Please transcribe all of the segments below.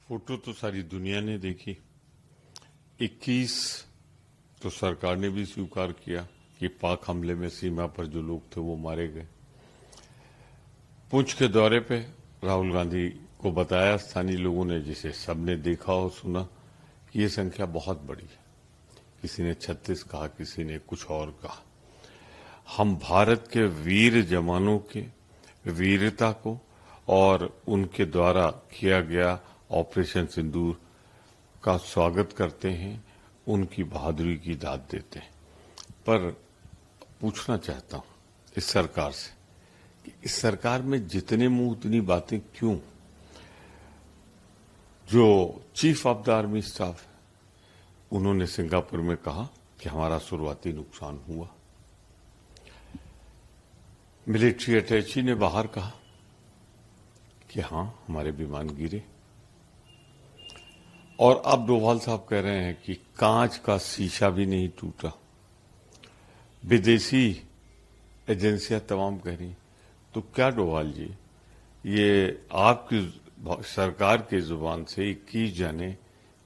Photo तो सारी दुनिया ने देखी। 21 तो सरकार ने भी स्वीकार किया कि पाक हमले में सीमा पर जो लोग थे वो मारे गए। पुंछ के दौरे पे राहुल गांधी को बताया स्थानीय लोगों ने, जिसे सबने देखा और सुना, कि ये संख्या बहुत बड़ी है। किसी ने 36 कहा, किसी ने कुछ और कहा। हम भारत के वीर जवानों के वीरता को और उनके द्वारा किया गया ऑपरेशन सिंदूर का स्वागत करते हैं, उनकी बहादुरी की दाद देते हैं। पर पूछना चाहता हूं इस सरकार से कि इस सरकार में जितने मुंह उतनी बातें क्यों? जो chief of the army staff है, उन्होंने सिंगापुर में कहा कि हमारा शुरुआती नुकसान हुआ। मिलिट्री अटैची ने बाहर कहा कि हां, हमारे विमान गिरे। और अब डोभाल साहब कह रहे हैं कि कांच का शीशा भी नहीं टूटा। विदेशी एजेंसियां तमाम कह रही। तो क्या डोभाल जी, ये आपकी सरकार के जुबान से 21 जाने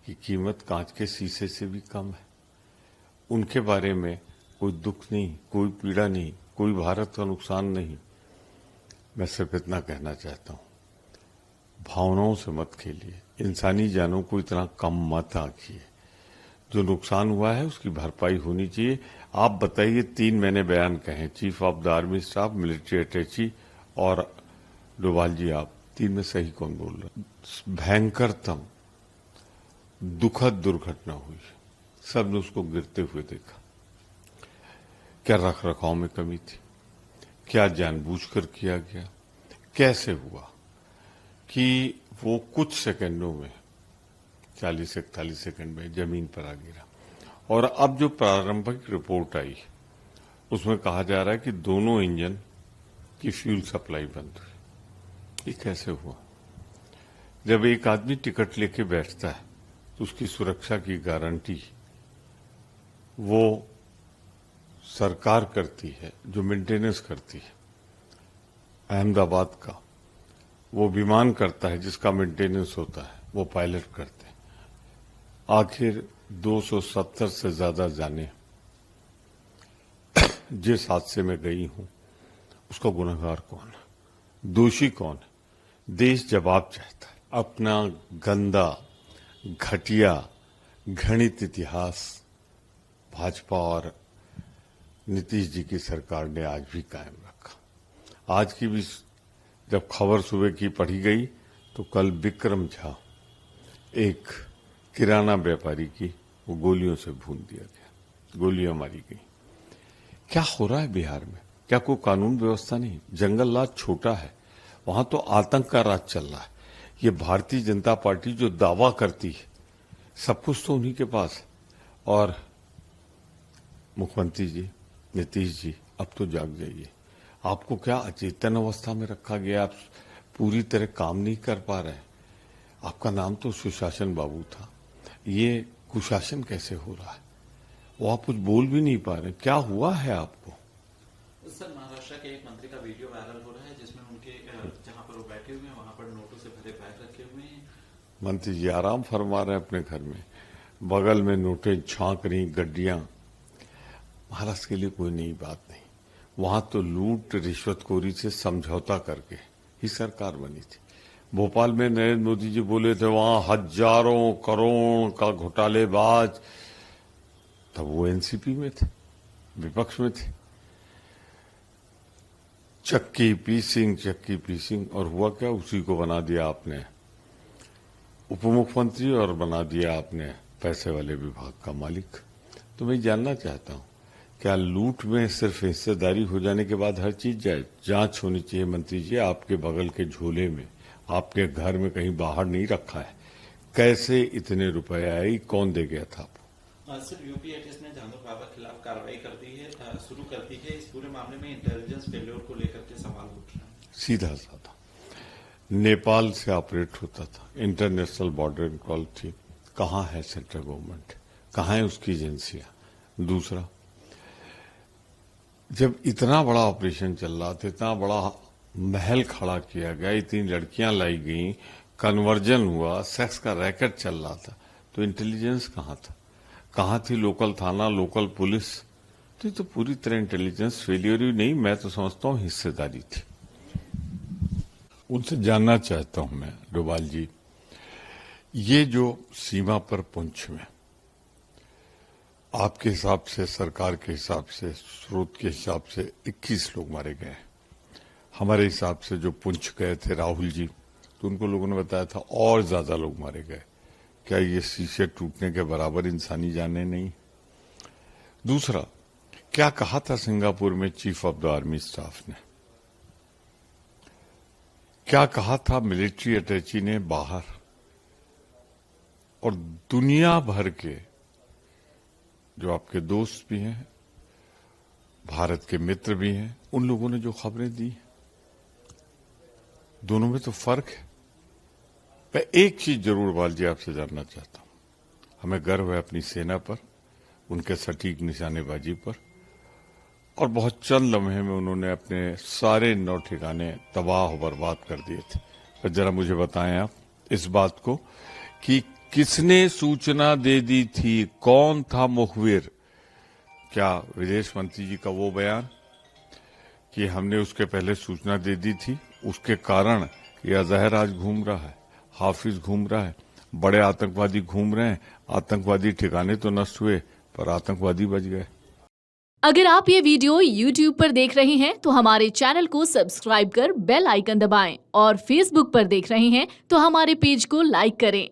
की कीमत कांच के शीशे से भी कम है? उनके बारे में कोई दुख नहीं, कोई पीड़ा नहीं, कोई भारत का नुकसान नहीं। मैं सिर्फ इतना कहना चाहता हूं, भावनाओं से मत खेलिए, इंसानी जानों को इतना कम मत आंकिए। जो नुकसान हुआ है उसकी भरपाई होनी चाहिए। आप बताइए, 3 मैंने बयान कहे, chief of the army staff, military attache और डोभाल जी, आप 3 में सही कौन बोल रहे? भयंकरतम दुखद दुर्घटना हुई, सबने उसको गिरते हुए देखा। क्या रख रखाव में कमी थी? क्या जानबूझकर किया गया? कैसे हुआ कि वो कुछ सेकंडों में, 40-41 सेकंड में जमीन पर आ गिरा? और अब जो प्रारंभिक रिपोर्ट आई उसमें कहा जा रहा है कि दोनों इंजन की फ्यूल सप्लाई बंद हुई। ये कैसे हुआ? जब एक आदमी टिकट लेके बैठता है तो उसकी सुरक्षा की गारंटी वो सरकार करती है, जो मेंटेनेंस करती है। अहमदाबाद का वो विमान करता है जिसका मेंटेनेंस होता है, वो पायलट करते हैं। आखिर 270 से ज्यादा जाने जिस हादसे में गई हूं, उसका गुनहगार कौन है? दोषी कौन है? देश जवाब चाहता है। अपना गंदा, घटिया, घृणित इतिहास भाजपा और नीतीश जी की सरकार ने आज भी कायम रखा। आज की भी जब खबर सुबह की पढ़ी गई तो कल विक्रम झा, एक किराना व्यापारी की, वो गोलियों से भून दिया गया, गोलियां मारी गई। क्या हो रहा है बिहार में? क्या कोई कानून व्यवस्था नहीं? जंगल राज छोटा है, वहां तो आतंक का राज चल रहा है। ये भारतीय जनता पार्टी जो दावा करती है, सब कुछ तो उन्हीं के पास है। और मुख्यमंत्री जी, नीतीश जी, अब तो जाग जाइए। आपको क्या अचेतन अवस्था में रखा गया? आप पूरी तरह काम नहीं कर पा रहे। आपका नाम तो सुशासन बाबू था, ये कुशासन कैसे हो रहा है? वो आप कुछ बोल भी नहीं पा रहे। क्या हुआ है आपको? सर, महाराष्ट्र के एक मंत्री का वीडियो वायरल हो रहा है जिसमें उनके जहां पर वो बैठे हुए हैं वहां पर नोटों से भरे बैग रखे हुए हैं। मंत्री जी आराम फरमा रहे हैं अपने घर में, बगल में नोटें छांक रही गड्डियां। महाराष्ट्र के लिए कोई नई बात नहीं। वहां तो लूट रिश्वतखोरी से समझौता करके ही सरकार बनी थी। भोपाल में नरेंद्र मोदी जी बोले थे वहां हजारों करोड़ का घोटालेबाज, तब वो एनसीपी में थे, विपक्ष में थे। चक्की पीसिंग, और हुआ क्या? उसी को बना दिया आपने उप मुख्यमंत्री और बना दिया आपने पैसे वाले विभाग का मालिक। तो मैं जानना चाहता हूं, क्या लूट में सिर्फ हिस्सेदारी हो जाने के बाद हर चीज जाए? जांच होनी चाहिए मंत्री जी। आपके बगल के झोले में, आपके घर में कहीं बाहर नहीं रखा है। कैसे इतने रुपए आए? कौन दे गया था आपको? सर, यूपी एटीएस ने झांदू बाबा के खिलाफ कार्रवाई कर दी है, शुरू कर दी है। इस पूरे मामले में इंटेलिजेंस फेल्योर को लेकर के सवाल उठ रहे हैं। सीधा साधा नेपाल से ऑपरेट होता था, इंटरनेशनल बॉर्डर कॉल थी। कहां है सेंट्रल गवर्नमेंट? कहां है उसकी एजेंसियां? दूसरा, जब इतना बड़ा ऑपरेशन चल रहा था, इतना बड़ा महल खड़ा किया गया, इतनी लड़कियां लाई गई, कन्वर्जन हुआ, सेक्स का रैकेट चल रहा था, तो इंटेलिजेंस कहाँ था? कहाँ थी लोकल थाना, लोकल पुलिस? तो ये तो पूरी तरह इंटेलिजेंस फेलियर ही नहीं, मैं तो समझता हूँ हिस्सेदारी थी। उनसे जानना चाहता हूं मैं, डोभाल जी, ये जो सीमा पर पुंछ में आपके हिसाब से, सरकार के हिसाब से, स्रोत के हिसाब से 21 लोग मारे गए। हमारे हिसाब से जो पुंछ गए थे राहुल जी, तो उनको लोगों ने बताया था और ज्यादा लोग मारे गए। क्या ये शीशे टूटने के बराबर इंसानी जाने नहीं? दूसरा, क्या कहा था सिंगापुर में chief of the army staff ने? क्या कहा था मिलिट्री अटैची ने बाहर? और दुनिया भर के जो आपके दोस्त भी हैं, भारत के मित्र भी हैं, उन लोगों ने जो खबरें दी, दोनों में तो फर्क है। मैं एक चीज जरूर बाल जी आपसे जानना चाहता हूं। हमें गर्व है अपनी सेना पर, उनके सटीक निशानेबाजी पर, और बहुत चंद लम्हे में उन्होंने अपने सारे 9 ठिकाने तबाह बर्बाद कर दिए थे। पर जरा मुझे बताएं आप इस बात को कि किसने सूचना दे दी थी, कौन था मुखबिर? क्या विदेश मंत्री जी का वो बयान कि हमने उसके पहले सूचना दे दी थी, उसके कारण ये अजहर आज घूम रहा है, हाफिज घूम रहा है, बड़े आतंकवादी घूम रहे हैं, आतंकवादी ठिकाने तो नष्ट हुए पर आतंकवादी बच गए। अगर आप ये वीडियो YouTube पर देख रहे हैं तो हमारे चैनल को सब्सक्राइब कर बेल आइकन दबाएं और Facebook पर देख रहे हैं तो हमारे पेज को लाइक करें।